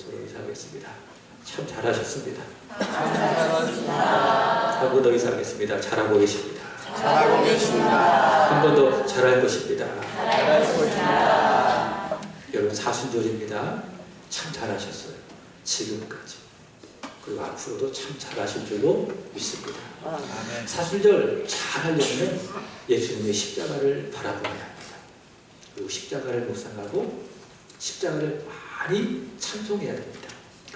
모습으로 인사하겠습니다. 참 잘하셨습니다. 감사합니다. 한 번 더 인사하겠습니다. 잘하고 계십니다. 잘하고 계십니다. 한 번 더 잘할 것입니다. 잘할 것입니다. 여러분 사순절입니다. 참 잘하셨어요. 지금까지. 그리고 앞으로도 참 잘하실 줄로 믿습니다. 사순절 잘하려면 예수님의 십자가를 바라보아야 합니다. 그리고 십자가를 묵상하고 십자가를 많이 찬송해야 됩니다.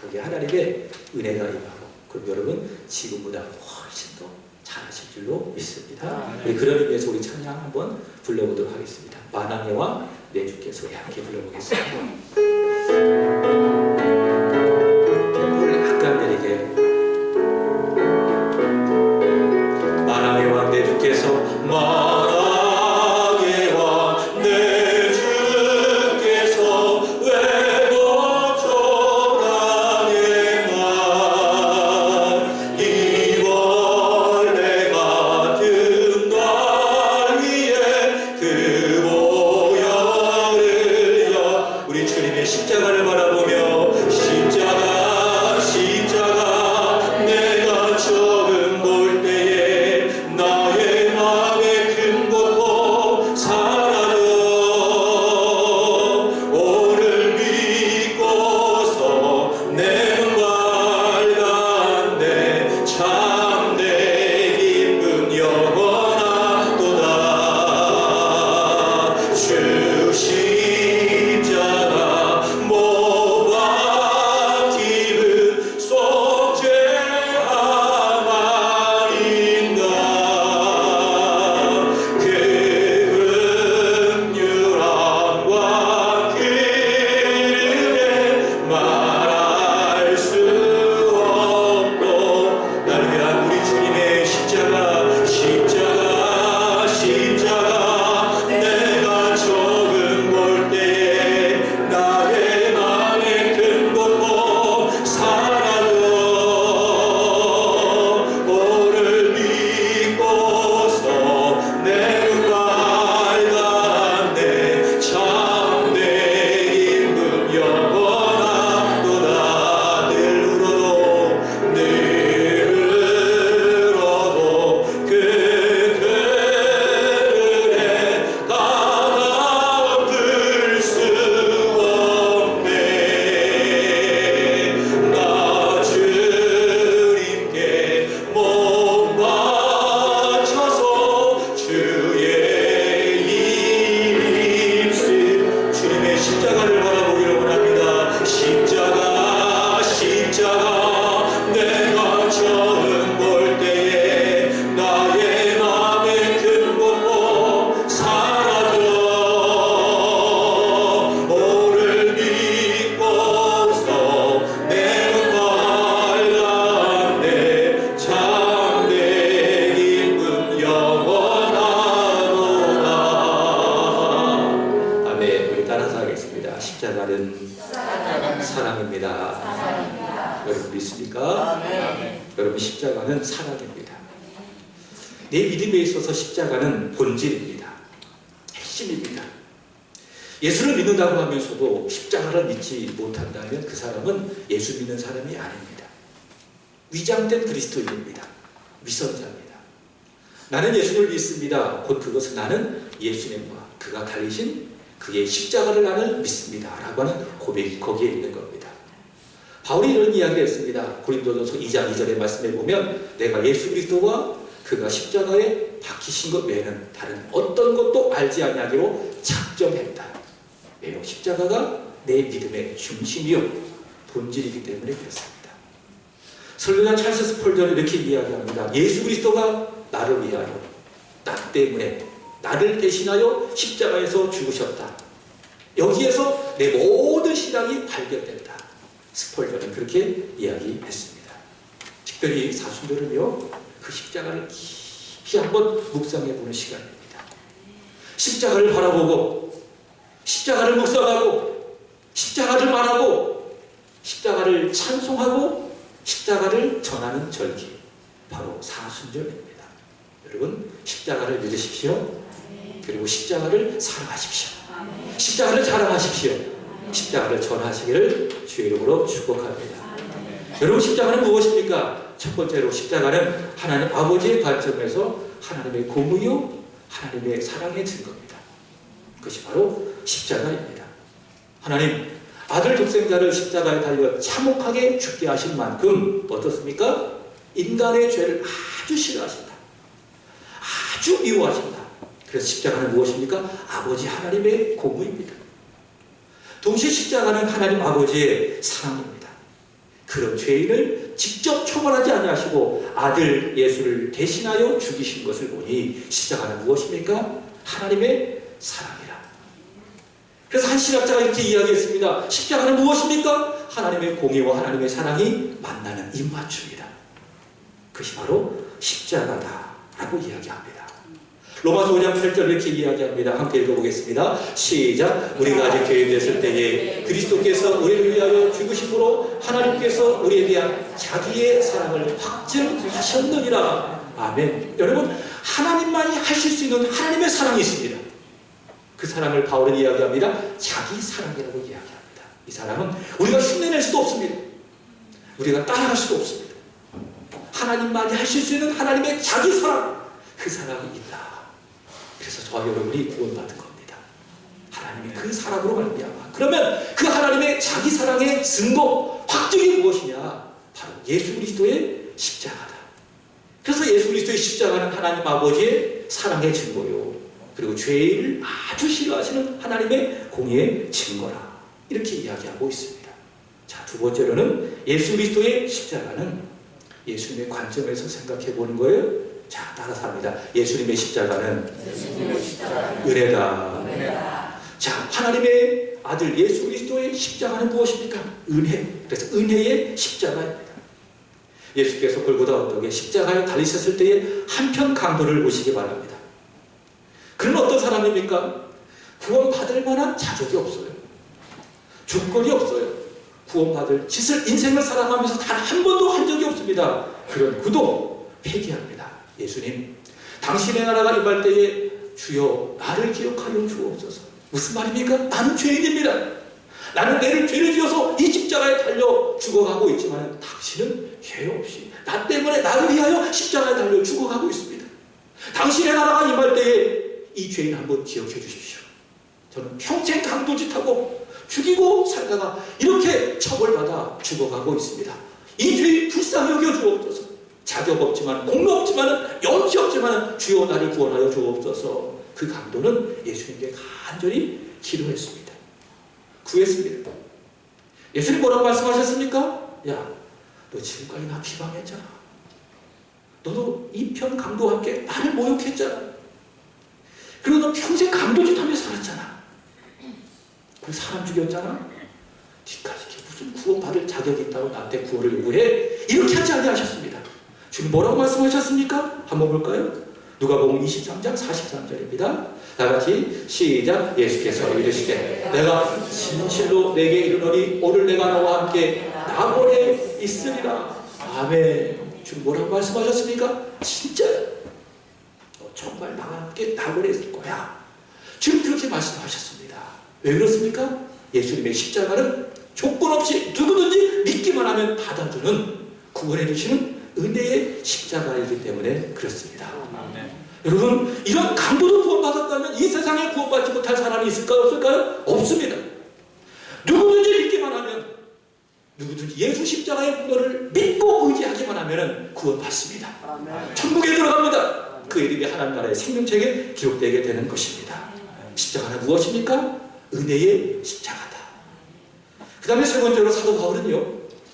거기에 하나님의 은혜가 임하고 그럼 여러분 지금보다 훨씬 더 잘하실 줄로 믿습니다. 우리 그런 의미에서 우리 찬양 한번 불러보도록 하겠습니다. 만왕의 왕 내 주께서 함께 불러보겠습니다. 템포를 약간 느리게. 만왕의 왕 내 주께서 만왕의 왕 내 주께서 외고 조랑의 날 이벌레 같은 날 위에 그 모양을 여 우리 주님의 십자가를 바라보며 십자가 십자가 내가 처음 볼 때에 나의 마음에 큰 고통 사라져 오늘 믿고서 내 눈 밝았네 참내 기쁨 영원하도다 주 십자가 못 박히는 속죄함 아닌가 그 긍휼함과 그 은혜 말할 수 없도 나를 위한 우리 주님의 십자가 십자가 십자가 내가 처음 볼 때에 나의 마음에 큰 고통 사라져 오늘 믿고서 내 눈 밝았네 참내 기쁨 영원하도다 늘 울어도 그 그늘에 가다듬을 수 없네 나 주님께 못 바쳐서 주의 이름 주님의 십자가를 바라보기를 원합니다. 십자가 십자가 내가 처음 볼 때에 나의 마음에 큰 고통 사라져 오늘 믿고서 내 눈 밝았네 참내 기쁨 영원하도다 아멘. 우리 따라서 하겠습니다. 십자가는 사랑입니다. 여러분 믿습니까? 여러분 십자가는 사랑입니다. 내 믿음에 있어서 십자가는 본질입니다. 핵심입니다. 예수를 믿는다고 하면서도 십자가를 믿지 못한다면 그 사람은 예수 믿는 사람이 아닙니다. 위장된 그리스도인입니다. 위선자입니다. 나는 예수를 믿습니다. 곧 그것은 나는 예수님과 그가 달리신 그의 십자가를 나는 믿습니다. 라고 하는 고백이 거기에 있는 겁니다. 바울이 이런 이야기를 했습니다. 고린도전서 2장 2절의 말씀에 보면 내가 예수 그리스도와 그가 십자가에 박히신 것 외에는 다른 어떤 것도 알지 아니하기로 작정했다. 왜요? 십자가가 내 믿음의 중심이요 본질이기 때문에 그렇습니다. 설교자 찰스 스펄전은 이렇게 이야기합니다. 예수 그리스도가 나를 위하여 나 때문에 나를 대신하여 십자가에서 죽으셨다. 여기에서 내 모든 신앙이 발견된다. 스펄전은 그렇게 이야기했습니다. 특별히 사순절은요 그 십자가를 깊이 한번 묵상해보는 시간입니다. 십자가를 바라보고 십자가를 묵상하고 십자가를 말하고 십자가를 찬송하고 십자가를 전하는 절기 바로 사순절입니다. 여러분 십자가를 믿으십시오. 그리고 십자가를 사랑하십시오. 십자가를 자랑하십시오. 십자가를 전하시기를 주의 이름으로 축복합니다. 여러분, 십자가는 무엇입니까? 첫 번째로 십자가는 하나님 아버지의 관점에서 하나님의 공의요 하나님의 사랑의 증거입니다. 그것이 바로 십자가입니다. 하나님 아들 독생자를 십자가에 달려 참혹하게 죽게 하신 만큼 어떻습니까? 인간의 죄를 아주 싫어하신다. 아주 미워하신다. 그래서 십자가는 무엇입니까? 아버지 하나님의 공의입니다. 동시에 십자가는 하나님 아버지의 사랑입니다. 그런 죄인을 직접 처벌하지 아니하시고 아들 예수를 대신하여 죽이신 것을 보니 십자가는 무엇입니까? 하나님의 사랑이라. 그래서 한 신학자가 이렇게 이야기했습니다. 십자가는 무엇입니까? 하나님의 공의와 하나님의 사랑이 만나는 입맞춤이다. 그것이 바로 십자가다라고 이야기합니다. 로마서 5장 8절 이렇게 이야기합니다. 함께 읽어보겠습니다. 시작. 우리가 아직 죄인되었을 때에 그리스도께서 우리를 위하여 죽으심으로 하나님께서 우리에 대한 자기의 사랑을 확증하셨느니라. 아멘. 여러분, 하나님만이 하실 수 있는 하나님의 사랑이 있습니다. 그 사랑을 바울은 이야기합니다. 자기 사랑이라고 이야기합니다. 이 사랑은 우리가 흉내낼 수도 없습니다. 우리가 따라갈 수도 없습니다. 하나님만이 하실 수 있는 하나님의 자기 사랑, 그 사랑이 있다. 그래서 저와 여러분이 구원받은 겁니다. 하나님이 그 사랑으로 말미암아. 그러면 그 하나님의 자기 사랑의 증거, 확증이 무엇이냐? 바로 예수 그리스도의 십자가다. 그래서 예수 그리스도의 십자가는 하나님 아버지의 사랑의 증거요, 그리고 죄를 아주 싫어하시는 하나님의 공의의 증거라. 이렇게 이야기하고 있습니다. 자, 두 번째로는 예수 그리스도의 십자가는 예수님의 관점에서 생각해 보는 거예요. 자, 따라서 합니다. 예수님의 십자가는 은혜다. 자, 하나님의 아들 예수 그리스도의 십자가는 무엇입니까? 은혜. 그래서 은혜의 십자가입니다. 예수께서 골고다 언덕에 십자가에 달리셨을 때에 한편 강도를 보시기 바랍니다. 그는 어떤 사람입니까? 구원받을 만한 자격이 없어요. 조건이 없어요. 구원받을 짓을 인생을 살아가면서 단 한 번도 한 적이 없습니다. 그런 그도 회개합니다. 예수님, 당신의 나라가 임할 때에 주여 나를 기억하여 주옵소서. 무슨 말입니까? 나는 죄인입니다. 나는 내를 죄를 지어서 이 십자가에 달려 죽어가고 있지만 당신은 죄 없이 나 때문에 나를 위하여 십자가에 달려 죽어가고 있습니다. 당신의 나라가 임할 때에 이 죄인 한번 기억해 주십시오. 저는 평생 강도짓하고 죽이고 살다가 이렇게 처벌받아 죽어가고 있습니다. 이 죄인 불쌍히 여겨 주옵소서. 자격 없지만 공로 없지만 염치 없지만 주여 나를 구원하여 주옵소서. 그 강도는 예수님께 간절히 기도했습니다. 구했습니다. 예수님 뭐라고 말씀하셨습니까? 야, 너 지금까지 나 비방했잖아. 너도 이 편 강도와 함께 나를 모욕했잖아. 그리고 너 평생 강도짓하며 살았잖아. 그 사람 죽였잖아. 니까지 무슨 구원받을 자격이 있다고 나한테 구원을 요구해? 이렇게 하지 아니하셨습니다. 주님 뭐라고 말씀하셨습니까? 한번 볼까요? 누가복음 23장 43절입니다. 다같이 시작. 예수께서 이르시되 내가 진실로 내게 이르노니 오늘 내가 너와 함께 낙원에 있으리라. 아멘. 주님 뭐라고 말씀하셨습니까? 진짜요. 너 정말 나와 함께 낙원에 있을 거야. 주님 그렇게 말씀하셨습니다. 왜 그렇습니까? 예수님의 십자가는 조건 없이 누구든지 믿기만 하면 받아주는, 구원해 주시는 은혜의 십자가이기 때문에 그렇습니다. 여러분, 이런 강도도 구원받았다면 이 세상에 구원받지 못할 사람이 있을까요? 없을까요? 없습니다. 누구든지 믿기만 하면, 누구든지 예수 십자가의 구원을 믿고 의지하기만 하면 구원받습니다. 천국에 들어갑니다. 그 이름이 하나님 나라의 생명책에 기록되게 되는 것입니다. 십자가는 무엇입니까? 은혜의 십자가다. 그 다음에 세 번째로 사도 바울은요,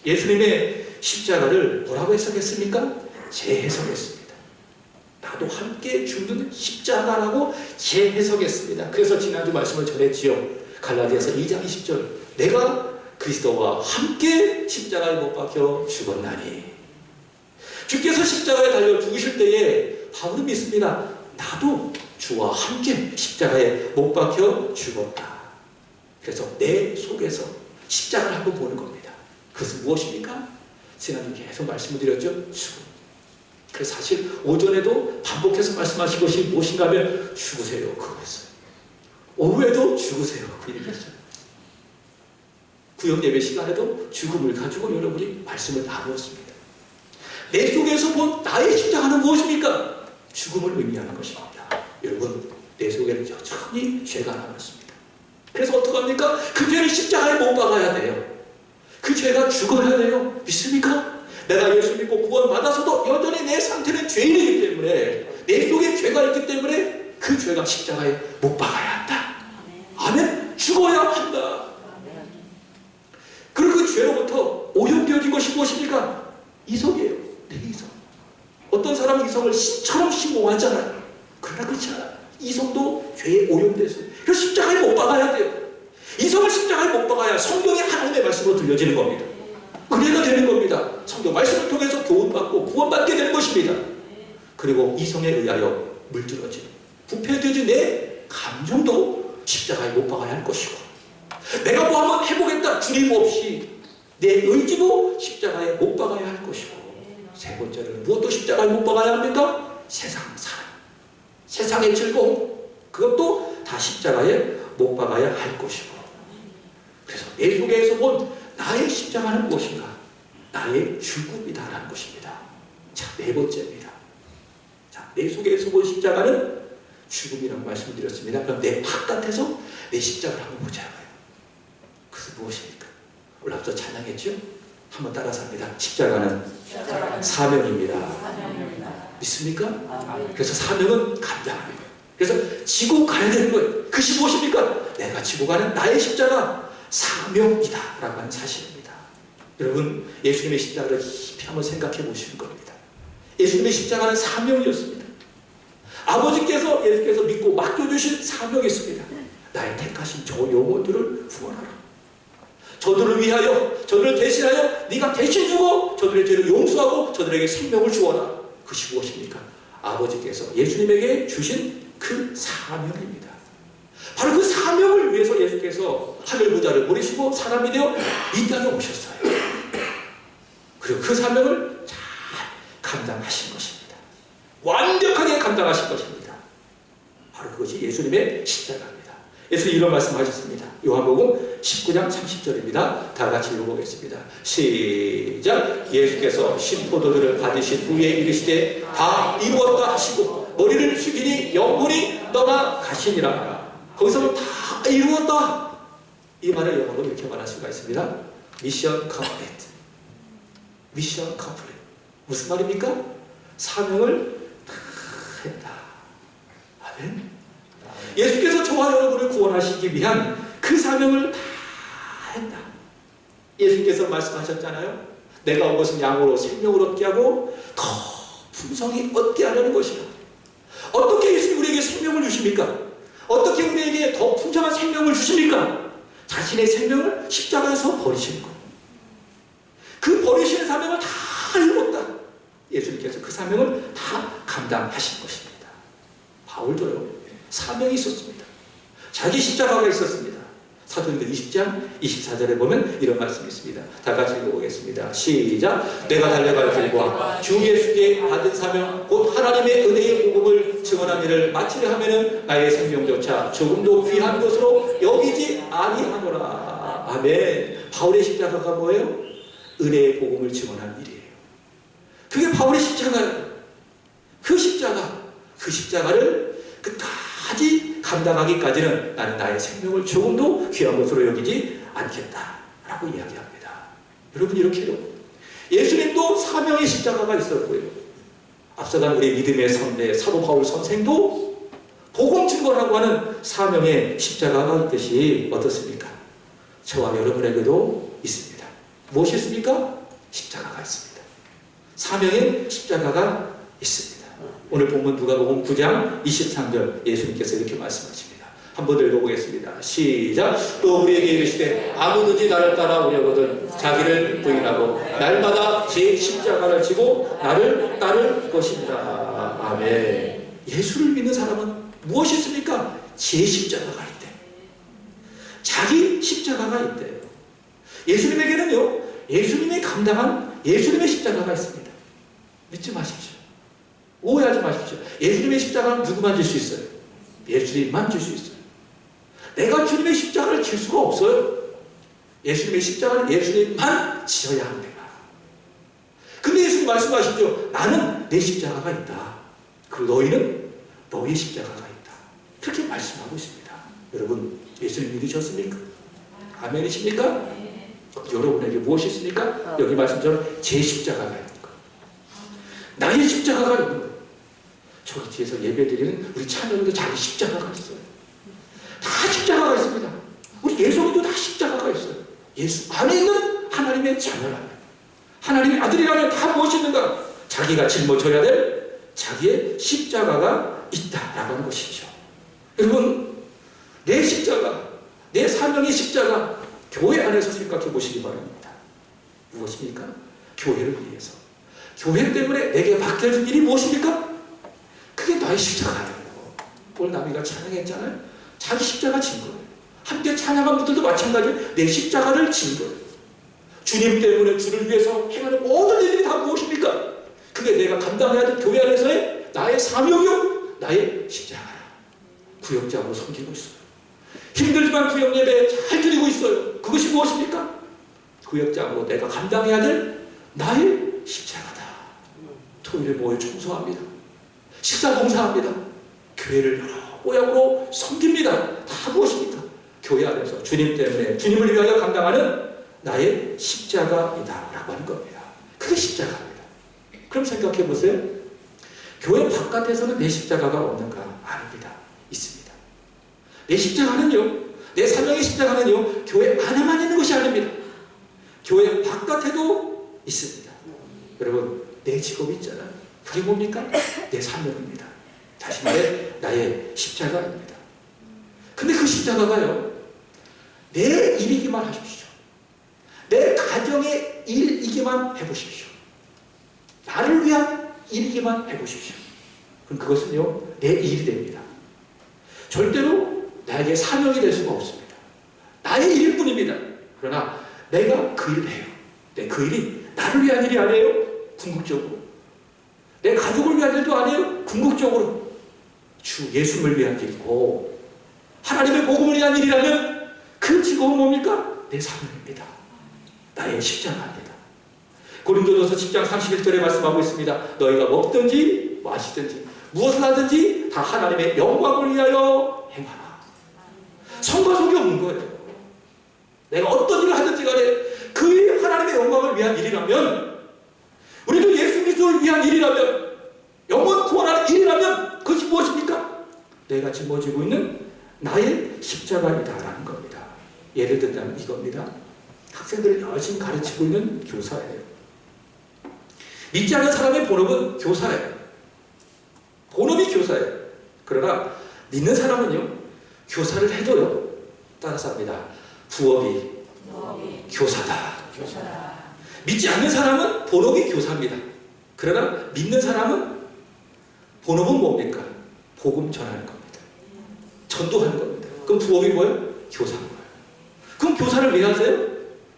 예수님의 십자가를 뭐라고 해석했습니까? 재해석했습니다. 나도 함께 죽는 십자가라고 재해석했습니다. 그래서 지난주 말씀을 전했지요. 갈라디아서 2장 20절. 내가 그리스도와 함께 십자가에 못 박혀 죽었나니. 주께서 십자가에 달려 죽으실 때에 바울은 믿습니다. 나도 주와 함께 십자가에 못 박혀 죽었다. 그래서 내 속에서 십자가를 한번 보는 겁니다. 그것은 무엇입니까? 지난주 계속 말씀을 드렸죠. 죽음. 그래서 사실 오전에도 반복해서 말씀하신 것이 무엇인가 하면 죽으세요. 그거였어요. 오후에도 죽으세요. 그 얘기했어요. 구역 예배 시간에도 죽음을 가지고 여러분이 말씀을 나누었습니다. 내 속에서 본 나의 십자가는 무엇입니까? 죽음을 의미하는 것입니다. 여러분, 내 속에는 여전히 죄가 남았습니다. 그래서 어떡합니까? 그 죄를 십자가에 못 박아야 돼요. 그 죄가 죽어야 돼요. 믿습니까? 내가 예수 믿고 구원받아서도 여전히 내 상태는 죄인이기 때문에, 내 속에 죄가 있기 때문에 그 죄가 십자가에 못 박아야 한다. 아멘. 죽어야 한다. 그리고 그 죄로부터 오염되어진 것이 무엇입니까? 이성이에요. 내 이성. 어떤 사람은 이성을 신처럼 신봉하잖아요. 그러나 그렇지 않아요. 이성도 죄에 오염돼서. 그래서 십자가에 못 박아야 돼요. 이성을 십자가에 못 박아야 성경의 하나님의 말씀으로 들려지는 겁니다. 은혜가 되는 겁니다. 성경 말씀을 통해서 교훈받고 구원받게 되는 것입니다. 그리고 이성에 의하여 물들어진, 부패되어진 내 감정도 십자가에 못 박아야 할 것이고, 내가 뭐 한번 해보겠다 두려움 없이 내 의지도 십자가에 못 박아야 할 것이고, 세 번째는 무엇도 십자가에 못 박아야 합니까? 세상 사랑, 세상의 즐거움, 그것도 다 십자가에 못 박아야 할 것이고. 그래서 내 속에서 본 나의 십자가는 무엇인가? 나의 죽음이다라는 것입니다. 자, 네 번째입니다. 자, 내 속에서 본 십자가는 죽음이라고 말씀드렸습니다. 그럼 내 바깥에서 내 십자가를 한번 보자고요. 그것은 무엇입니까? 오늘 앞서 찬양했죠? 한번 따라서 합니다. 십자가는 사명입니다. 믿습니까? 그래서 사명은 감당하는 거예요. 그래서 지고 가야 되는 거예요. 그것이 무엇입니까? 내가 지고 가는 나의 십자가 사명이다 라고 하는 사실입니다. 여러분, 예수님의 십자가를 깊이 한번 생각해 보시는 겁니다. 예수님의 십자가는 사명이었습니다. 아버지께서 예수께서 믿고 맡겨주신 사명이 있습니다. 나의 택하신 저 영혼들을 구원하라. 저들을 위하여, 저들을 대신하여 네가 대신 주고 저들의 죄를 용서하고 저들에게 생명을 주어라. 그것이 무엇입니까? 아버지께서 예수님에게 주신 그 사명입니다. 바로 그 사명을 위해서 예수께서 하늘 보좌를 버리시고 사람이 되어 이 땅에 오셨어요. 그리고 그 사명을 잘 감당하신 것입니다. 완벽하게 감당하신 것입니다. 바로 그것이 예수님의 십자가입니다. 예수 이런 말씀하셨습니다. 요한복음 19장 30절입니다. 다 같이 읽어보겠습니다. 시작. 예수께서 신포도주를 받으신 후에 이르시되 다 이루었다 하시고 머리를 숙이니 영혼이 떠나 가시니라. 거기서 다 이루었다. 이 말을 영어로 이렇게 말할 수가 있습니다. 미션 컴플리트. 미션 컴플리트. 무슨 말입니까? 사명을 다 했다. 아멘. 예수께서 저와 여러분을 구원하시기 위한 그 사명을 다 했다. 예수께서 말씀하셨잖아요. 내가 온 것은 양으로 생명을 얻게 하고 더 풍성히 얻게 하려는 것이다. 어떻게 예수님 우리에게 생명을 주십니까? 어떻게 우리에게 더 풍성한 생명을 주십니까? 자신의 생명을 십자가에서 버리시는 것. 그 버리시는 사명을 다 이뤘다. 예수님께서 그 사명을 다 감당하신 것입니다. 바울도요, 사명이 있었습니다. 자기 십자가가 있었습니다. 사도행전 20장 24절에 보면 이런 말씀이 있습니다. 다 같이 읽어보겠습니다. 시작. 내가 달려갈 길과 주 예수께 받은 사명 곧 하나님의 은혜의 복음을 증언한 일을 마치려 하면은 나의 생명조차 조금도 귀한 것으로 여기지 아니하노라. 아멘. 바울의 십자가가 뭐예요? 은혜의 복음을 증언한 일이에요. 그게 바울의 십자가예요. 그 십자가를 끝까지 감당하기까지는 나는 나의 생명을 조금도 귀한 것으로 여기지 않겠다라고 이야기합니다. 여러분, 이렇게요. 예수님도 사명의 십자가가 있었고요. 앞서간 우리 믿음의 선배 사도 바울 선생도 복음 증거라고 하는 사명의 십자가가 있듯이 어떻습니까? 저와 여러분에게도 있습니다. 무엇이 있습니까? 십자가가 있습니다. 사명의 십자가가 있습니다. 오늘 본문 누가복음 9장 23절 예수님께서 이렇게 말씀하십니다. 한번 더 읽어보겠습니다. 시작. 또 우리에게 이르시되 아무든지 나를 따라오려거든 자기를 부인하고 날마다 제 십자가를 지고 나를 따를 것입니다. 아멘. 예수를 믿는 사람은 무엇이 있습니까? 제 십자가가 있대. 자기 십자가가 있대요. 예수님에게는요, 예수님이 감당한 예수님의 십자가가 있습니다. 믿지 마십시오. 오해하지 마십시오. 예수님의 십자가는 누구만 질 수 있어요? 예수님만 질 수 있어요. 내가 주님의 십자가를 질 수가 없어요. 예수님의 십자가는 예수님만 지어야 합니다. 근데 예수님 말씀하시죠. 나는 내 십자가가 있다. 그리고 너희는 너희 십자가가 있다. 그렇게 말씀하고 있습니다. 여러분, 예수님 믿으셨습니까? 아멘이십니까? 여러분에게 무엇이 있습니까? 여기 말씀처럼 제 십자가가 있는 거. 나의 십자가가 있는 거. 저기 뒤에서 예배드리는 우리 찬양도 자기 십자가가 있어요. 다 십자가가 있습니다. 우리 예수님도 다 십자가가 있어요. 예수 안에 있는 하나님의 자녀라면, 하나님의 아들이라면 다 무엇이 있는가? 자기가 짊어져야 될 자기의 십자가가 있다라고 하는 것이죠. 여러분, 내 십자가, 내 사명의 십자가, 교회 안에서 생각해 보시기 바랍니다. 무엇입니까? 교회를 위해서. 교회 때문에 내게 맡겨진 일이 무엇입니까? 그게 나의 십자가예요. 오늘 남이가 찬양했잖아요. 자기 십자가 진 거예요. 함께 찬양한 분들도 마찬가지로 내 십자가를 진 거예요. 주님 때문에 주를 위해서 행하는 모든 일들이 다 무엇입니까? 그게 내가 감당해야 될 교회 안에서의 나의 사명이요, 나의 십자가야. 구역장으로 섬기고 있어요. 힘들지만 구역 예배 잘 드리고 있어요. 그것이 무엇입니까? 구역장으로 내가 감당해야 될 나의 십자가다. 토요일에 모여 청소합니다. 식사 봉사합니다. 교회를 여러 모양으로 섬깁니다. 다 무엇입니까? 교회 안에서 주님 때문에 주님을 위하여 감당하는 나의 십자가이다 라고 하는 겁니다. 그게 십자가입니다. 그럼 생각해 보세요. 교회 바깥에서는 내 십자가가 없는가? 아닙니다. 있습니다. 내 십자가는요, 내 사명의 십자가는요, 교회 안에만 있는 것이 아닙니다. 교회 바깥에도 있습니다. 여러분, 내 직업이 있잖아요. 그게 뭡니까? 내 사명입니다. 자신의 나의 십자가입니다. 근데 그 십자가가요, 내 일이기만 하십시오. 내 가정의 일이기만 해보십시오. 나를 위한 일이기만 해보십시오. 그럼 그것은요, 내 일이 됩니다. 절대로 나에게 사명이 될 수가 없습니다. 나의 일일 뿐입니다. 그러나 내가 그 일을 해요. 그 일이 나를 위한 일이 아니에요. 궁극적으로. 내 가족을 위한 일도 아니에요. 궁극적으로. 주 예수님을 위한 일이고 하나님의 복음을 위한 일이라면 그 직업은 뭡니까? 내 사명입니다. 나의 십자가입니다. 고린도전서 10장 31절에 말씀하고 있습니다. 너희가 먹든지 마시든지 무엇을 하든지 다 하나님의 영광을 위하여 행하라. 성과 속이 없는 거예요. 내가 어떤 일을 하든지 간에 그 일이 하나님의 영광을 위한 일이라면, 우리도 예수 그리스도를 위한 일이라면, 영원 구원하는 일이라면 그것이 무엇입니까? 내가 짊어지고 있는 나의 십자가이다라는 겁니다. 예를 들자면 이겁니다. 학생들을 열심히 가르치고 있는 교사예요. 믿지 않는 사람의 본업은 교사예요. 본업이 교사예요. 그러나 믿는 사람은요, 교사를 해도요, 따라서 합니다. 부업이 교사다. 믿지 않는 사람은 본업이 교사입니다. 그러나 믿는 사람은 본업은 뭡니까? 복음 전하는 겁니다. 전도하는 겁니다. 그럼 부업이 뭐예요? 교사인 거예요. 그럼 교사를 왜 하세요?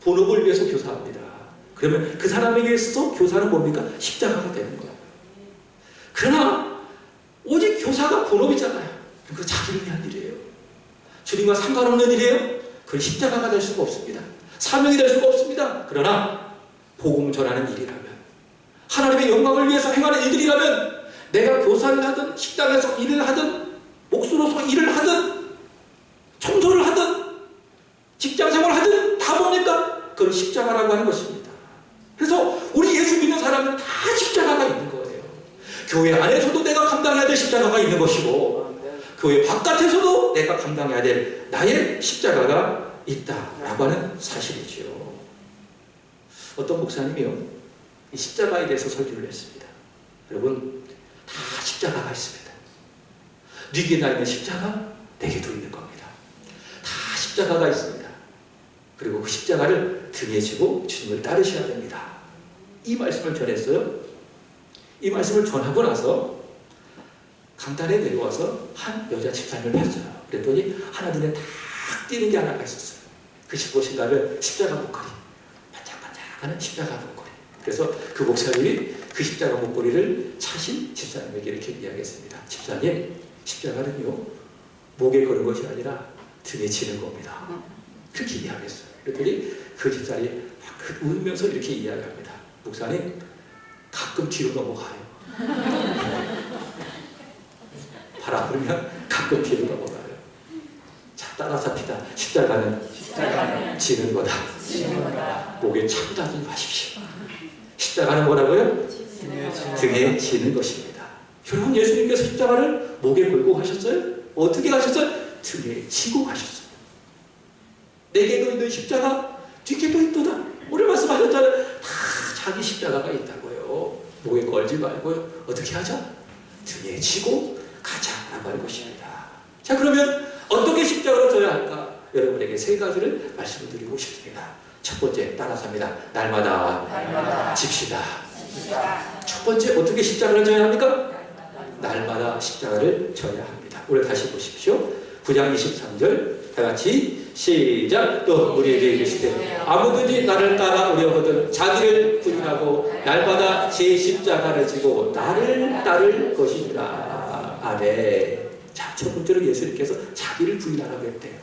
본업을 위해서 교사합니다. 그러면 그 사람에게 있어서 교사는 뭡니까? 십자가가 되는 거예요. 그러나 오직 교사가 본업이잖아요. 그거 자기를 위한 일이에요. 주님과 상관없는 일이에요. 그건 십자가가 될 수가 없습니다. 사명이 될 수가 없습니다. 그러나 복음 전하는 일이라면, 하나님의 영광을 위해서 행하는 일들이라면, 내가 교사를 하든 식당에서 일을 하든 목수로서 일을 하든 청소를 하든 직장생활을 하든 다 뭡니까? 그건 십자가라고 하는 것입니다. 그래서 우리 예수 믿는 사람은 다 십자가가 있는 거예요. 교회 안에서도 내가 감당해야 될 십자가가 있는 것이고, 교회 바깥에서도 내가 감당해야 될 나의 십자가가 있다라고 하는 사실이죠. 어떤 목사님이요, 이 십자가에 대해서 설교를 했습니다. 여러분, 다 십자가가 있습니다. 네게 나 있는 십자가 내게도 있는 겁니다. 다 십자가가 있습니다. 그리고 그 십자가를 등에 지고 주님을 따르셔야 됩니다. 이 말씀을 전했어요. 이 말씀을 전하고 나서 강단에 내려와서 한 여자 집사님을 봤어요. 그랬더니 하나 눈에 탁 띄는 게 하나가 있었어요. 그것이 무엇인가를 십자가 목걸이, 반짝반짝하는 십자가 목걸이. 그래서 그 목사님이 그 십자가 목걸이를 차신 집사님에게 이렇게 이야기했습니다. 집사님, 십자가는요, 목에 거는 것이 아니라 등에 지는 겁니다. 그렇게 이야기했어요. 그랬더니 그 집사람이 막 울면서 이렇게 이야기합니다. 목사님, 가끔 뒤로 넘어가요. 바람 불면 가끔 뒤로 넘어가요. 자, 따라서 합시다. 십자가는 지는 거다. 목에 차고다지 마십시오. 십자가는 뭐라고요? 등에 지는 것입니다. 여러분, 예수님께서 십자가를 목에 걸고 가셨어요? 어떻게 가셨어요? 등에 지고 가셨어요. 내게도 있는 십자가, 뒤에도 있도다. 오늘 말씀하셨잖아요. 다 자기 십자가가 있다고요. 목에 걸지 말고요. 어떻게 하자? 등에 지고 가자라고 하는 것입니다. 자, 그러면 어떻게 십자가를 져야 할까? 여러분에게 세 가지를 말씀드리고 싶습니다. 첫 번째, 따라서 합니다. 날마다 집시다. 첫 번째, 어떻게 십자가를 져야 합니까? 날마다 십자가를 져야 합니다. 오늘 다시 보십시오. 9장 23절 다 같이 시작. 또 우리에게 이르시되 아무든지 나를 따라 오려거든 자기를 부인하고 날마다 제 십자가를 지고 나를 따를 것이니라. 아멘. 자, 첫 번째로 예수님께서 자기를 부인하라고 했대요.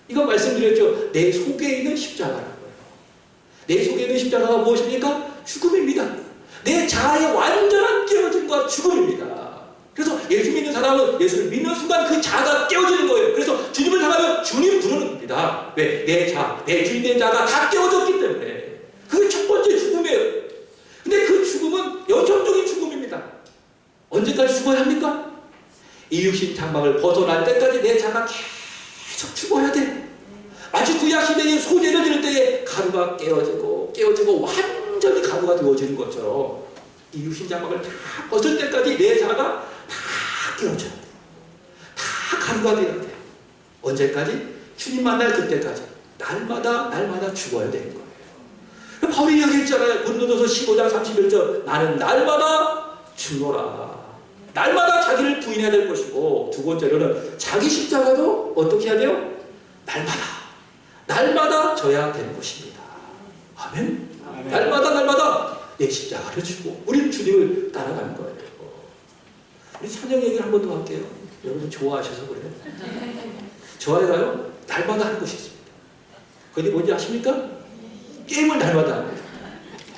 이거 말씀드렸죠. 내 속에 있는 십자가라고요. 내 속에 있는 십자가가 무엇입니까? 죽음입니다. 내 자아의 완전한 깨어짐과 죽음입니다. 그래서 예수 믿는 사람은 예수를 믿는 순간 그 자아가 깨어지는 거예요. 그래서 주님을 향하면 주님 부르는 겁니다. 왜? 내 자, 내 주인된 자가 다 깨어졌기 때문에. 그게 첫 번째 죽음이에요. 근데 그 죽음은 여정적인 죽음입니다. 언제까지 죽어야 합니까? 이 육신 장막을 벗어날 때까지 내 자가 계속 죽어야 돼. 마치 구약 시대에 소재를 들 때에 가루가 깨어지고 완전히 가루가 되어지는 것처럼 이 육신 장막을 다 벗을 때까지 내 자가 다 깨어져야 돼. 다 가루가 되어야 돼. 언제까지? 주님 만날 그때까지. 날마다 죽어야 되는 거예요. 바울이 이야기했잖아요. 고린도전서 15장 31절 나는 날마다 죽노라. 날마다 자기를 부인해야 될 것이고, 두 번째로는 자기 십자가도 어떻게 해야 돼요? 날마다 져야 되는 것입니다. 아멘? 날마다 내 십자가를 지고 우리는 주님을 따라가는 거예요. 우리 찬양 얘기를 한 번 더 할게요. 여러분 좋아하셔서 그래요. 좋아해가요? 날마다 하는 것이 있습니다. 그게 뭔지 아십니까? 게임을 날마다 합니다.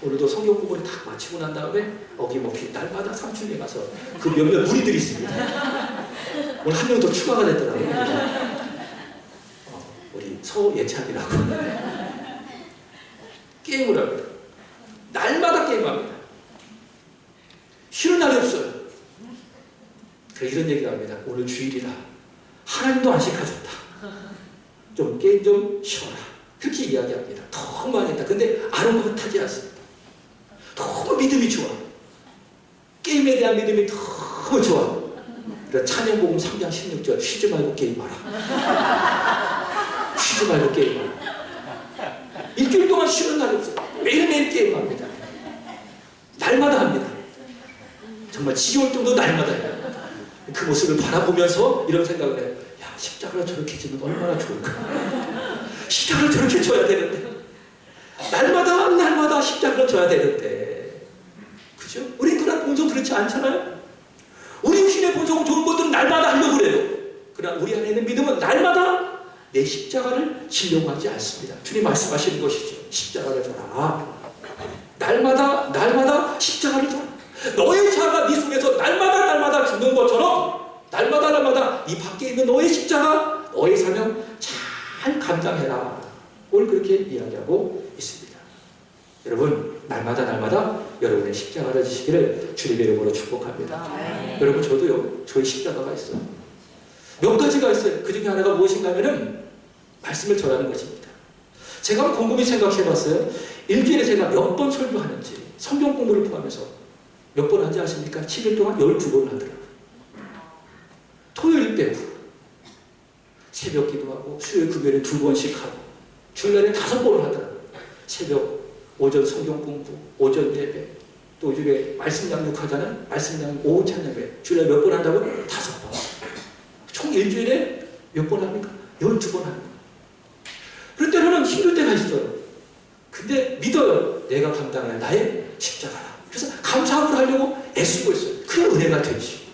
오늘도 성경 공부를 다 마치고 난 다음에 어김없이 날마다 삼촌에 가서 그 몇몇 무리들이 있습니다. 오늘 한 명 더 추가가 됐더라고요. 우리 서예찬이라고 게임을 합니다. 날마다 게임합니다. 쉬는 날이 없어요. 그래서 이런 얘기를 합니다. 오늘 주일이라 하나님도 안식하셨다. 좀 게임 좀 쉬어라. 그렇게 이야기합니다. 너무 많이 했다. 근데 아랑곳하지 않습니다. 너무 믿음이 좋아. 게임에 대한 믿음이 너무 좋아. 그래서 찬양복음 3장 16절 쉬지 말고 게임하라. 쉬지 말고 게임하라. 일주일 동안 쉬는 날이 없어요. 매일매일 게임합니다. 날마다 합니다. 정말 지겨울 정도 날마다 해요. 그 모습을 바라보면서 이런 생각을 해요. 야, 십자가를 저렇게 지면 얼마나 좋을까. 십자가를 저렇게 져야 되는데. 날마다 십자가를 져야 되는데. 그죠? 우리 그런 본성 그렇지 않잖아요? 우리 육신의 본성은 좋은 것들은 날마다 하려고 그래요. 그러나 우리 안에 있는 믿음은 날마다 내 십자가를 지려고 하지 않습니다. 주님 말씀하시는 것이죠. 십자가를 져라. 날마다 십자가를 져라. 너의 자가 네 속에서 날마다 죽는 것처럼 날마다 네 밖에 있는 너의 십자가, 너의 사명 잘 감당해라. 오늘 그렇게 이야기하고 있습니다. 여러분, 날마다 여러분의 십자가를 지시기를 주님의 이름으로 축복합니다. 여러분, 저도요, 저희 십자가가 있어요. 몇 가지가 있어요. 그 중에 하나가 무엇인가 하면은 말씀을 전하는 것입니다. 제가 곰곰이 생각해 봤어요. 일주일에 제가 몇 번 설교하는지, 성경 공부를 포함해서 몇 번 하는지 아십니까? 7일 동안 12번 하더라고요. 토요일 빼고 새벽 기도하고 수요일 금요일에 2번씩 하고 주일날에 5번을 하더라고요. 새벽, 오전 성경 공부, 오전 예배, 또 요즘에 말씀 양육하잖아요. 말씀 양육 오후 찬양회 주일날 몇 번 한다고요? 5번. 총 일주일에 몇 번 합니까? 12번 합니다. 그럴 때는 힘들 때가 있어요. 근데 믿어요. 내가 감당할 나의 십자가라. 그래서 감사함을 하려고 애쓰고 있어요. 그게 은혜가 되지.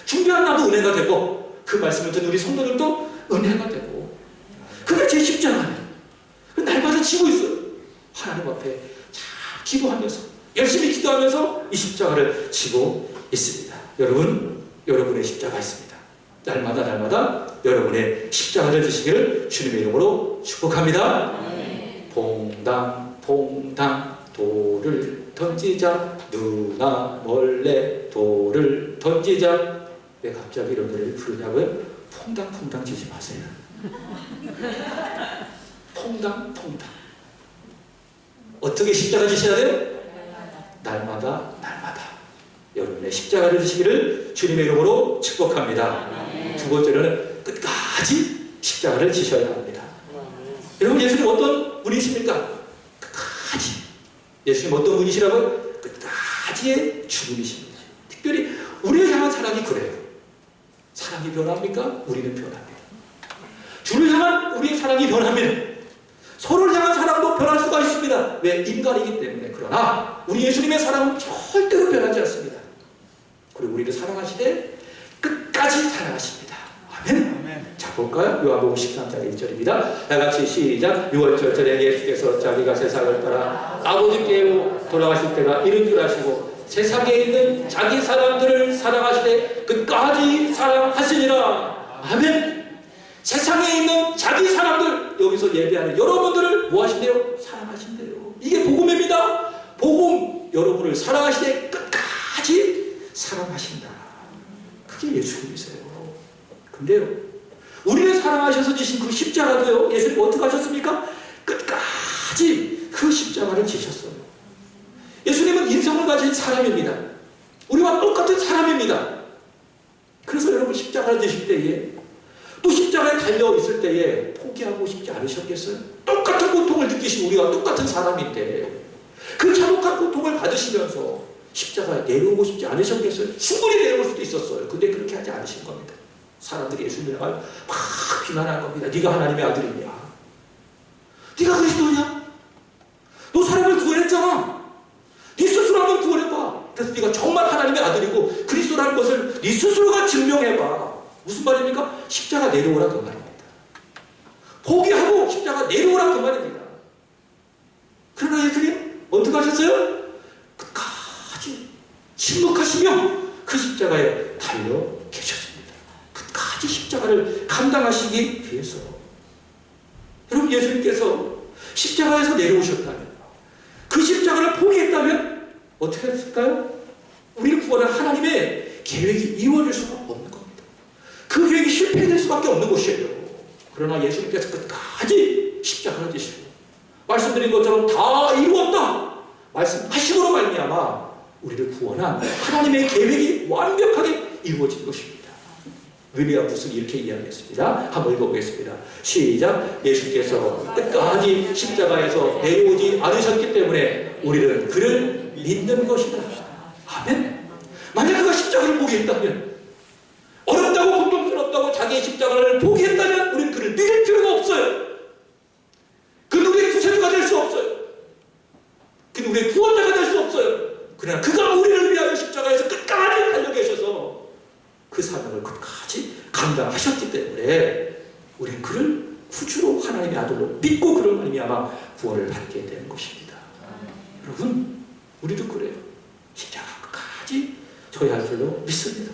준비한 나도 은혜가 되고 그 말씀을 듣는 우리 성도들도 은혜가 되고 그게 제 십자가예요. 십자가를 지고 있어요. 하나님 앞에 잘 기도하면서 열심히 기도하면서 이 십자가를 지고 있습니다. 여러분, 여러분의 십자가 있습니다. 날마다 여러분의 십자가를 지시기를 주님의 이름으로 축복합니다. 퐁당 퐁당 돌을 던지자, 누나 몰래 돌을 던지자. 왜 갑자기 이런 노래를 부르냐고요? 퐁당퐁당 치지 마세요. 퐁당퐁당. 어떻게 십자가 지셔야 돼요? 날마다 여러분의 십자가를 지시기를 주님의 이름으로 축복합니다. 두 번째로는 끝까지 십자가를 지셔야 합니다. 여러분, 예수님 어떤 분이십니까? 끝까지. 예수님 어떤 분이시라고요? 끝까지의 주님이십니다. 특별히 우리를 향한 사랑이 그래요. 사랑이 변합니까? 우리는 변합니다. 주를 향한 우리의 사랑이 변하면 서로를 향한 사랑도 변할 수가 있습니다. 왜? 인간이기 때문에. 그러나 우리 예수님의 사랑은 절대로 변하지 않습니다. 그리고 우리를 사랑하시되 끝까지 사랑하십니다. 아멘. 자, 볼까요? 요한복음 13장 1절입니다. 다같이 시작. 6월절에 예수께서 자기가 세상을 떠나 아버지께로 돌아가실 때가 이른 줄 아시고 세상에 있는 자기 사람들을 사랑하시되 끝까지 사랑하시니라. 아멘. 세상에 있는 자기 사람들, 여기서 예배하는 여러분들을 뭐 하신대요? 사랑하신대요. 이게 복음입니다. 복음, 여러분을 사랑하시되 끝까지 사랑하신다. 그게 예수님이세요. 근데요, 우리를 사랑하셔서 지신 그 십자가도요, 예수님 어떻게 하셨습니까? 끝까지 그 십자가를 지셨어요. 예수님은 인성을 가진 사람입니다. 우리와 똑같은 사람입니다. 그래서 여러분, 십자가를 지실 때에, 또 십자가에 달려있을 때에 포기하고 싶지 않으셨겠어요? 똑같은 고통을 느끼신 우리가 똑같은 사람인데 그 참혹한 고통을 받으시면서 십자가에 내려오고 싶지 않으셨겠어요? 충분히 내려올 수도 있었어요. 근데 그렇게 하지 않으신 겁니다. 사람들이 예수님을 막 비난한 겁니다. 네가 하나님의 아들이냐? 네가 그리스도냐? 너 사람을 구원했잖아. 네 스스로 한번 구원해봐. 그래서 네가 정말 하나님의 아들이고 그리스도라는 것을 네 스스로가 증명해봐. 무슨 말입니까? 십자가 내려오라 그 말입니다. 포기하고 십자가 내려오라 그 말입니다. 그러나 예수님 어떻게 하셨어요? 끝까지 침묵하시며 그 십자가에 달려 계셨습니다. 끝까지 십자가를 감당하시기 위해서. 여러분, 예수님께서 십자가에서 내려오셨다면, 그 십자가를 포기했다면 어떻게 했을까요? 우리를 구원한 하나님의 계획이 이루어질 수가 없는 겁니다. 그 계획이 실패될 수밖에 없는 것이에요. 그러나 예수님께서 끝까지 십자가를 지시고 말씀드린 것처럼 다 이루었다 말씀하심으로 말미암아 우리를 구원한 하나님의 계획이 완벽하게 이루어진 것입니다. 위리암 붓은 이렇게 이야기했습니다. 한번 읽어보겠습니다. 시작. 예수께서 끝까지 십자가에서 내려오지 않으셨기 때문에 우리는 그를 믿는 것이다. 아멘. 만약 그가 십자가를 포기했다면, 어렵다고 고통스럽다고 자기의 십자가를 포기했다면 우리는 그를 믿을 필요가 없어요. 그는 우리의 구세주가 될 수 없어요. 그는 우리의 구원자가 될 수 없어요. 그러나 그가 우리를 위하여 십자가에서 끝까지 달려 계셔서 그 사명을 끝까지 감당하셨기 때문에 우리는 그를 구주로 하나님의 아들로 믿고 그를 말미암아 구원을 받게 되는 것입니다. 여러분, 우리도 그래요. 십자가 끝까지 져야 할 줄로 믿습니다.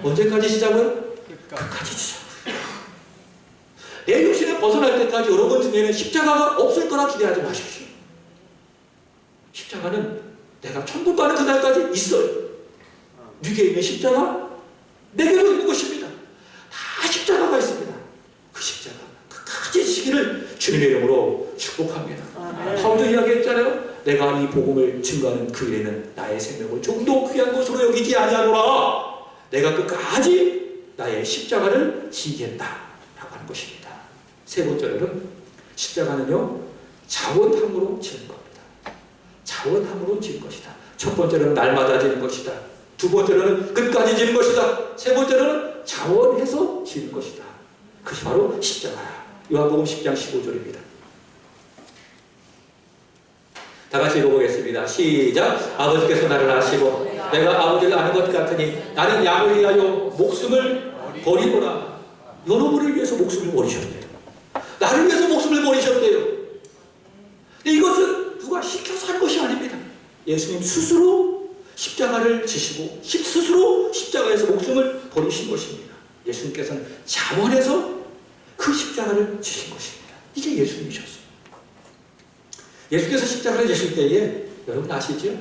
언제까지 지자고요? 끝까지 지자고요. 내 육신을 벗어날 때까지 여러분 중에는 십자가가 없을 거라 기대하지 마십시오. 십자가는 내가 천국 가는 그날까지 있어요. 네게 있는 십자가 내게도 있는 것입니다. 다 십자가가 있습니다. 그 십자가 끝까지 지시기를 주님의 이름으로 축복합니다. 바울도 이야기했잖아요. 내가 이 복음을 증거하는 그 일에는 나의 생명을 조금도 귀한 것으로 여기지 아니하노라. 내가 끝까지 나의 십자가를 지겠다라고 하는 것입니다. 세 번째로는 십자가는요, 자원함으로 지는 겁니다. 자원함으로 지는 것이다. 첫 번째로는 날마다 지는 것이다. 두 번째로는 끝까지 지는 것이다. 세 번째로는 자원해서 지는 것이다. 그것이 바로 십자가라. 요한복음 10장 15절입니다. 다 같이 읽어보겠습니다. 시작. 아버지께서 나를 아시고 내가 아버지를 아는 것 같으니 나는 양을 위하여 목숨을 버리노라. 여러분을 위해서 목숨을 버리셨대요. 나를 위해서 목숨을 버리셨대요. 예수님 스스로 십자가를 지시고 스스로 십자가에서 목숨을 버리신 것입니다. 예수님께서는 자원해서 그 십자가를 지신 것입니다. 이게 예수님이셨어요. 예수께서 십자가를 지실 때에 여러분 아시죠?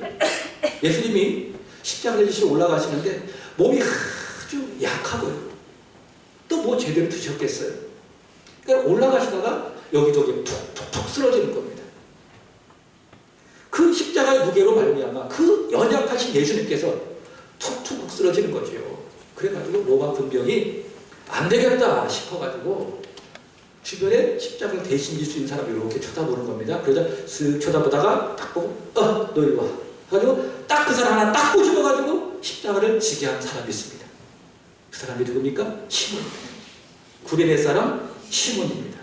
예수님이 십자가를 지시러 올라가시는데 몸이 아주 약하고요. 또 뭐 제대로 드셨겠어요? 그러니까 올라가시다가 여기저기 툭툭툭 쓰러지는 겁니다. 그 십자가의 무게로 말미암아 그 연약하신 예수님께서 툭툭 쓰러지는 거죠. 그래가지고 로마 군병이 안 되겠다 싶어가지고 주변에 십자가를 대신 질 수 있는 사람이 이렇게 쳐다보는 겁니다. 그러자 쓱 쳐다보다가 딱 보고 너 이리 와. 그래가지고 딱 그 사람 하나 딱 꼬집어가지고 십자가를 지게 한 사람이 있습니다. 그 사람이 누굽니까? 시몬입니다. 구레네 사람 시몬입니다.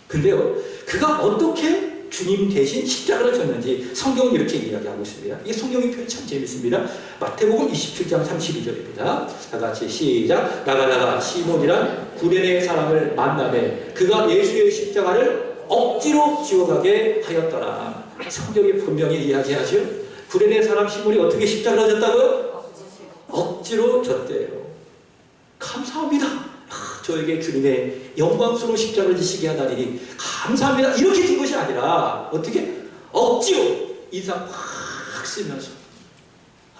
근데요, 그가 어떻게 주님 대신 십자가를 졌는지 성경은 이렇게 이야기하고 있습니다. 이 성경의 표현이 참 재밌습니다. 마태복음 27장 32절입니다. 다 같이 시작. 나가다가 시몬이란 구레네 사람을 만나매 그가 예수의 십자가를 억지로 지어가게 하였더라. 성경이 분명히 이야기하죠. 구레네 사람 시몬이 어떻게 십자가를 졌다고요? 억지로 졌대요. 감사합니다. 저에게 주님의 영광스러운 십자가를 지시게 하다니 감사합니다. 이렇게 된 것이 아니라 어떻게? 억지로 인상 확 쓰면서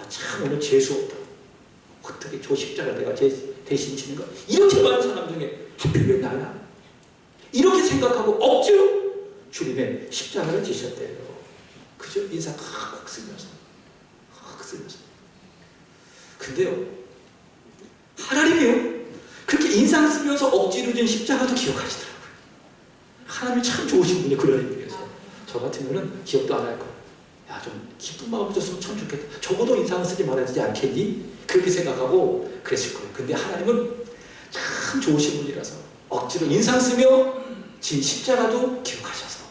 참 오늘 재수없다. 어떻게 저 십자가를 내가 대신 지는 거? 이렇게 많은 사람 중에 하필 왜 나야? 이렇게 생각하고 억지로 주님의 십자가를 지셨대요. 그죠? 인상 확 쓰면서 근데요, 하나님이요, 그렇게 인상 쓰면서 억지로 진 십자가도 기억하시더라고요. 하나님이 참 좋으신 분이 그런 의미에서 저 같으면은 기억도 안 할 거예요. 야, 좀 기쁜 마음 줬으면 참 좋겠다. 적어도 인상 쓰지 말아야 되지 않겠니? 그렇게 생각하고 그랬을 거예요. 근데 하나님은 참 좋으신 분이라서 억지로 인상 쓰며 진 십자가도 기억하셔서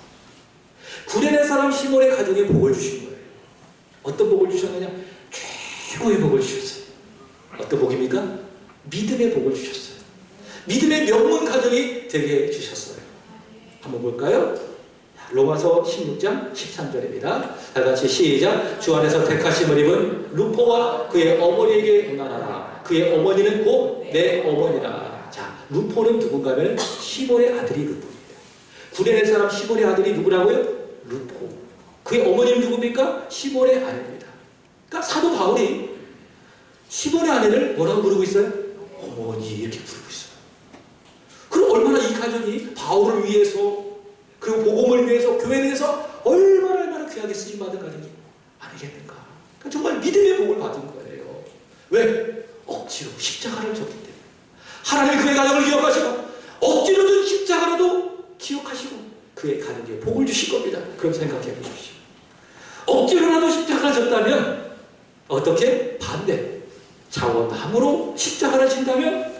구레네 사람 시몬의 가정에 복을 주신 거예요. 어떤 복을 주셨느냐? 최고의 복을 주셨어요. 어떤 복입니까? 믿음의 복을 주셨어요. 믿음의 명문 가정이 되게 해주셨어요. 한번 볼까요? 로마서 16장 13절입니다. 다 같이 시작. 주 안에서 택하심을 입은 루포와 그의 어머니에게 응하라. 그의 어머니는 곧 내 어머니라. 자, 루포는 누군가 하면 시몬의 아들이 루포입니다. 구레네 사람 시몬의 아들이 누구라고요? 루포. 그의 어머니는 누굽니까? 시몬의 아내입니다. 그러니까 사도 바울이 시몬의 아내를 뭐라고 부르고 있어요? 어머니 이렇게 부르고 있어요. 그럼 얼마나 이 가정이 바울을 위해서 그리고 복음을 위해서 교회를 위해서 얼마나 귀하게 쓰임받은 가정이 아니겠는가. 그러니까 정말 믿음의 복을 받은 거예요. 왜? 억지로 십자가를 졌기 때문에. 하나님이 그의 가정을 기억하시고 억지로 든 십자가라도 기억하시고 그의 가정에 복을 주실 겁니다. 그럼 생각해 보십시오. 억지로라도 십자가를 졌다면 어떻게? 반대. 자원함으로 십자가를 진다면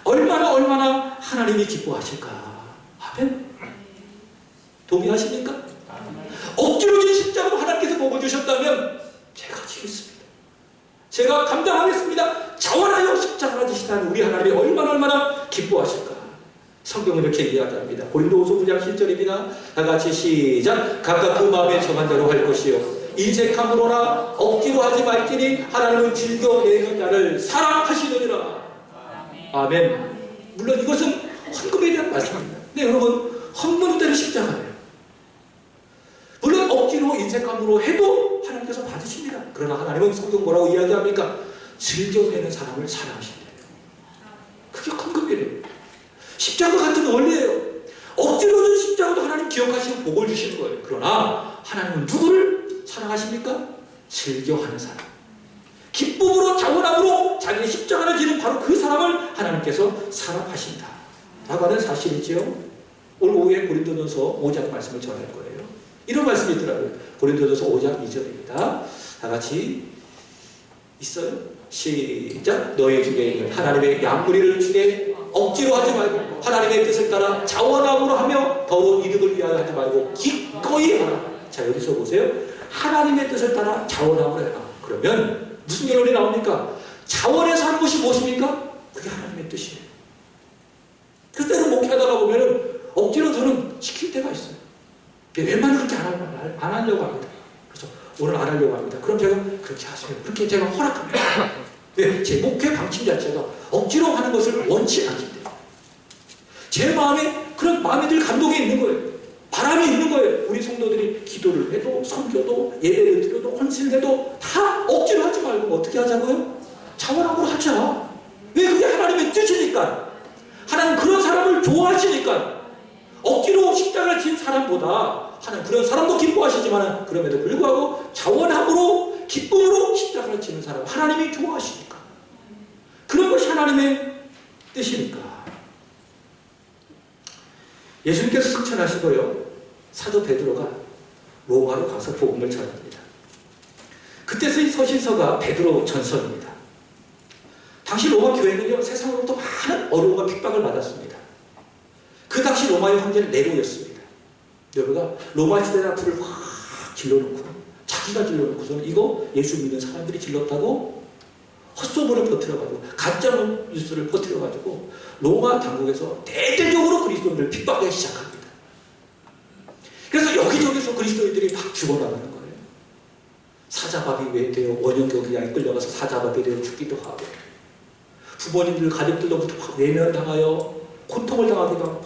얼마나 하나님이 기뻐하실까. 아멘. 동의하십니까? 억지로 진 십자가로 하나님께서 복을 주셨다면 제가 지겠습니다. 제가 감당하겠습니다. 자원하여 십자가를 지시다는 우리 하나님이 얼마나 기뻐하실까. 성경은 이렇게 이야기합니다. 고린도후서 9장 7절입니다. 다 같이 시작. 각각 그 마음에 정한 대로 할 것이요 인색함으로나 억지로 하지 말지니 하나님은 즐겨내는 자를 사랑하시느니라. 아멘. 물론 이것은 헌금에 대한 말씀입니다. 근데 여러분, 헌금은 때는 십자가예요. 물론 억지로 인색함으로 해도 하나님께서 받으십니다. 그러나 하나님은 성경 뭐라고 이야기합니까? 즐겨내는 사람을 사랑하신대요. 그게 헌금이래요. 십자가 같은 원리예요. 억지로 준 십자가도 하나님 기억하시고 복을 주시는 거예요. 그러나 하나님은 누구를 사랑하십니까? 즐겨하는 사람. 기쁨으로 자원함으로 자기의 십자가를 지는 바로 그 사람을 하나님께서 사랑하신다 라고 하는 사실이죠. 오늘 오후에 고린도전서 5장 말씀을 전할 거예요. 이런 말씀이 있더라고요. 고린도전서 5장 2절입니다. 다 같이 있어요? 시작. 너희 중에 있는 하나님의 양무리를 주되 억지로 하지 말고 하나님의 뜻을 따라 자원함으로 하며 더러운 이득을 위하여 하지 말고 기꺼이 하라. 자, 여기서 보세요. 하나님의 뜻을 따라 자원함으로 해라. 그러면 무슨 결론이 나옵니까? 자원해서 하는 것이 무엇입니까? 그게 하나님의 뜻이에요. 그래서 때로 목회하다가 보면은 억지로 저는 시킬 때가 있어요. 웬만하면 그렇게 안 하려고 합니다. 그래서 오늘 안 하려고 합니다. 그럼 제가 그렇게 하세요. 그렇게 제가 허락합니다. 왜? 제 목회 방침 자체가 억지로 하는 것을 원치 않기 때문에. 제 마음에 그런 마음에 들 감동이 있는 거예요. 바람이 있는 거예요. 우리 성도들이 기도를 해도 선교도 예배를 드려도 헌신을 해도 다 억지로 하지 말고 어떻게 하자고요? 자원함으로 하자. 왜? 그게 하나님의 뜻이니까. 하나님 그런 사람을 좋아하시니까. 억지로 십자가를 진 사람보다 하나님 그런 사람도 기뻐하시지만 그럼에도 불구하고 자원함으로 기쁨으로 십자가를 지는 사람 하나님이 좋아하시니까. 그런 것이 하나님의 뜻이니까. 예수님께서 승천하시고요. 사도 베드로가 로마로 가서 복음을 전합니다. 그때 쓰인 서신서가 베드로 전서입니다. 당시 로마 교회는요, 세상으로부터 많은 어려움과 핍박을 받았습니다. 그 당시 로마의 황제는 네로였습니다. 네로가 로마 시대의 불을 확 질러놓고 자기가 질러놓고서는 이거 예수 믿는 사람들이 질렀다고 헛소문을 퍼뜨려가지고 가짜 뉴스를 퍼뜨려가지고 로마 당국에서 대대적으로 그리스도인들을 핍박하기 시작합니다. 그래서 여기저기서 그리스도인들이 막 죽어나가는 거예요. 사자밥이 왜 돼요? 원형경기장에 끌려가서 사자밥이 되어 죽기도 하고 부모님들 가족들로부터 막 외면당하여 고통을 당하기도 하고 막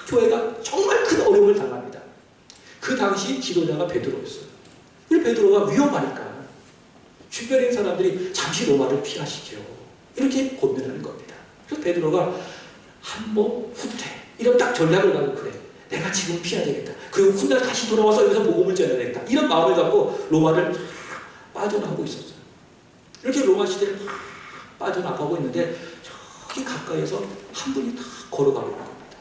교회가 정말 큰 어려움을 당합니다. 그 당시 지도자가 베드로였어요. 그 베드로가 위험하니까 주변에 있는 사람들이 잠시 로마를 피하시죠. 이렇게 고민하는 겁니다. 그래서 베드로가 한번 후퇴 이런 딱 전략을 가지고 그래. 내가 지금 피해야 되겠다. 그리고 훗날 다시 돌아와서 여기서 복음을 전해야 되겠다. 이런 마음을 갖고 로마를 빠져나가고 있었어요. 이렇게 로마 시대를 빠져나가고 있는데 저기 가까이에서 한 분이 다 걸어가고 있는 겁니다.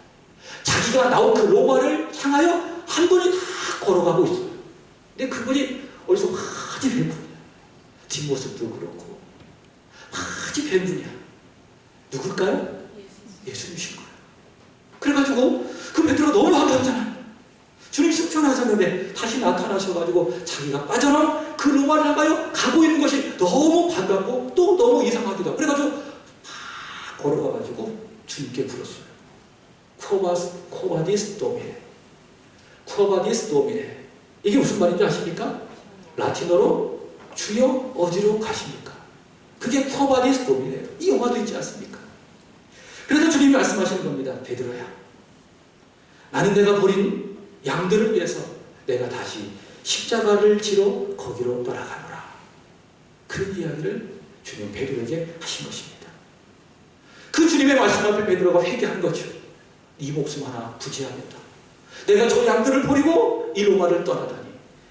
자기가 나온 그 로마를 향하여 한 분이 다 걸어가고 있어요. 근데 그분이 어디서 아주 뵌 분이야. 뒷모습도 그렇고 아주 뵌 분이야. 누굴까요? 예수님이신 거예요. 그래가지고 그 베드로가 너무 반갑잖아요. 주님 승천하셨는데 다시 나타나셔가지고 자기가 빠져나온 그 로마를 향하여 가고 있는 것이 너무 반갑고 또 너무 이상하기도 하고 그래가지고 막 걸어가가지고 주님께 불렀어요. 코바디스 도미네. 코바디스 도미네. 이게 무슨 말인지 아십니까? 라틴어로 주여 어디로 가십니까? 그게 코바디스 도미네예요. 이 영화도 있지 않습니까? 그래서 주님이 말씀하시는 겁니다. 베드로야, 나는 내가 버린 양들을 위해서 내가 다시 십자가를 지러 거기로 돌아가노라. 그 이야기를 주님 베드로에게 하신 것입니다. 그 주님의 말씀 앞에 베드로가 회개한 거죠. 네 목숨 하나 부지하겠다. 내가 저 양들을 버리고 이 로마를 떠나다니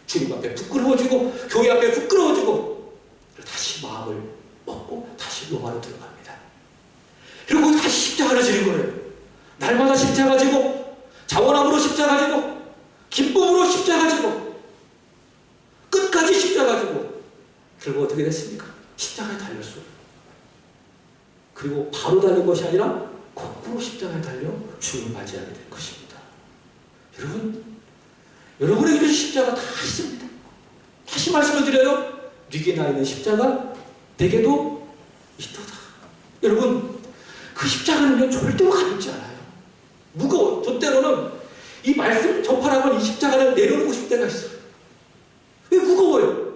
주님 앞에 부끄러워지고 교회 앞에 부끄러워지고 다시 마음을 먹고 다시 로마로 들어갑니다. 그리고 다시 십자가를 지는 거예요. 날마다 십자가 지고 자원함으로 십자가 지고 기쁨으로 십자가 지고 끝까지 십자가 지고 결국 어떻게 됐습니까? 십자가에 달렸어요. 그리고 바로 달린 것이 아니라 거꾸로 십자가에 달려 죽음을 맞이하게 된 것입니다. 여러분에게도 십자가 다 있습니다. 다시 말씀을 드려요. 네게 나 있는 십자가 내게도 있도다. 여러분, 그 십자가는요 절대로 가볍지 않아요. 무거워. 저 때로는 이 말씀 접하라고 이 십자가를 내려놓고 싶을 때가 있어요. 왜 무거워요?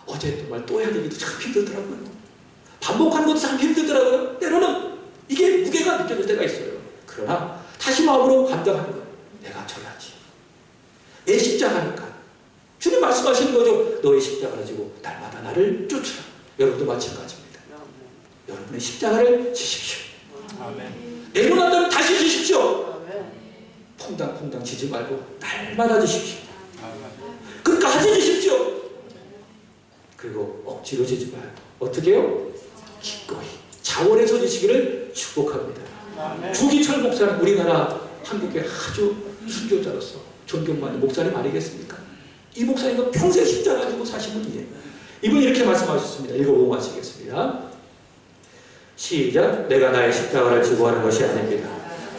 어제 정말 또 해야 되기도 참 힘들더라고요. 반복하는 것도 참 힘들더라고요. 때로는 이게 무게가 느껴질 때가 있어요. 그러나 다시 마음으로 감당하는 거예요. 내가 져야지. 내 십자가니까. 주님 말씀하시는 거죠. 너의 십자가를 지고 날마다 나를 쫓으라. 여러분도 마찬가지입니다. 여러분의 십자가를 지십시오. 내려놨다면 다시 지십시오. 퐁당퐁당 지지 말고 날마다 지십시오. 끝까지 지십시오. 그리고 억지로 지지 말고 어떻게 해요? 기꺼이 자원해서 지시기를 축복합니다. 주기철 목사는 우리나라 한국의 아주 순교자로서 존경받는 목사님 아니겠습니까? 이 목사님은 평생 십자가 가지고 사신 분이에요. 이분이 이렇게 말씀하셨습니다. 읽어보고 마치겠습니다. 시작. 내가 나의 십자가를 지고 하는 것이 아닙니다.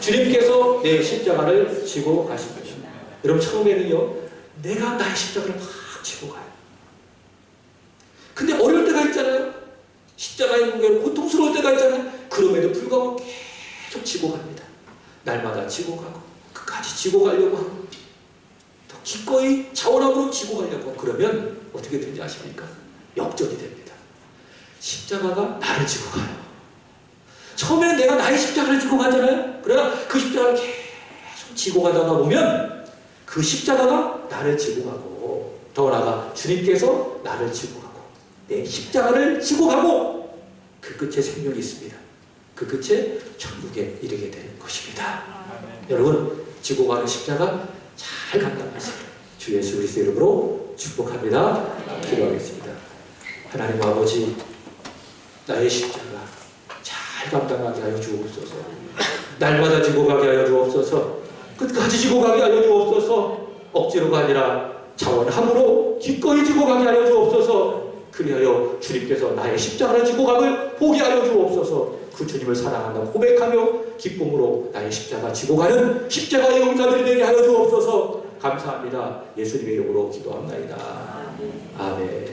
주님께서 내 십자가를 지고 가신 것입니다. 여러분 처음에는요 내가 나의 십자가를 막 지고 가요. 근데 어려울 때가 있잖아요. 십자가의 무게로 고통스러울 때가 있잖아요. 그럼에도 불구하고 계속 지고 갑니다. 날마다 지고 가고 끝까지 지고 가려고 하고 더 기꺼이 자원함으로 지고 가려고 그러면 어떻게 되는지 아십니까? 역전이 됩니다. 십자가가 나를 지고 가요. 처음에는 내가 나의 십자가를 지고 가잖아요. 그러나 그 십자가를 계속 지고 가다가 보면 그 십자가가 나를 지고 가고, 더 나아가 주님께서 나를 지고 가고, 내 십자가를 지고 가고, 그 끝에 생명이 있습니다. 그 끝에 천국에 이르게 되는 것입니다. 여러분, 지고 가는 십자가 잘 감당하세요. 주 예수 그리스도 이름으로 축복합니다. 기도하겠습니다. 하나님 아버지, 나의 십자가 잘 감당하게 하여 주옵소서. 날마다 지고 가게 하여 주옵소서. 끝까지 지고 가게 하여 주옵소서. 억지로가 아니라 자원함으로 기꺼이 지고 가게 하여 주옵소서. 그리하여 주님께서 나의 십자가를 지고 감을 보게 하여 주옵소서. 그 주님을 사랑한다고 고백하며 기쁨으로 나의 십자가 지고 가는 십자가의 용사들이 되게 하여 주옵소서. 감사합니다. 예수님의 이름으로 기도합나이다. 아멘.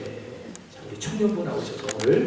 자, 우리 청년부 나오셔서 오늘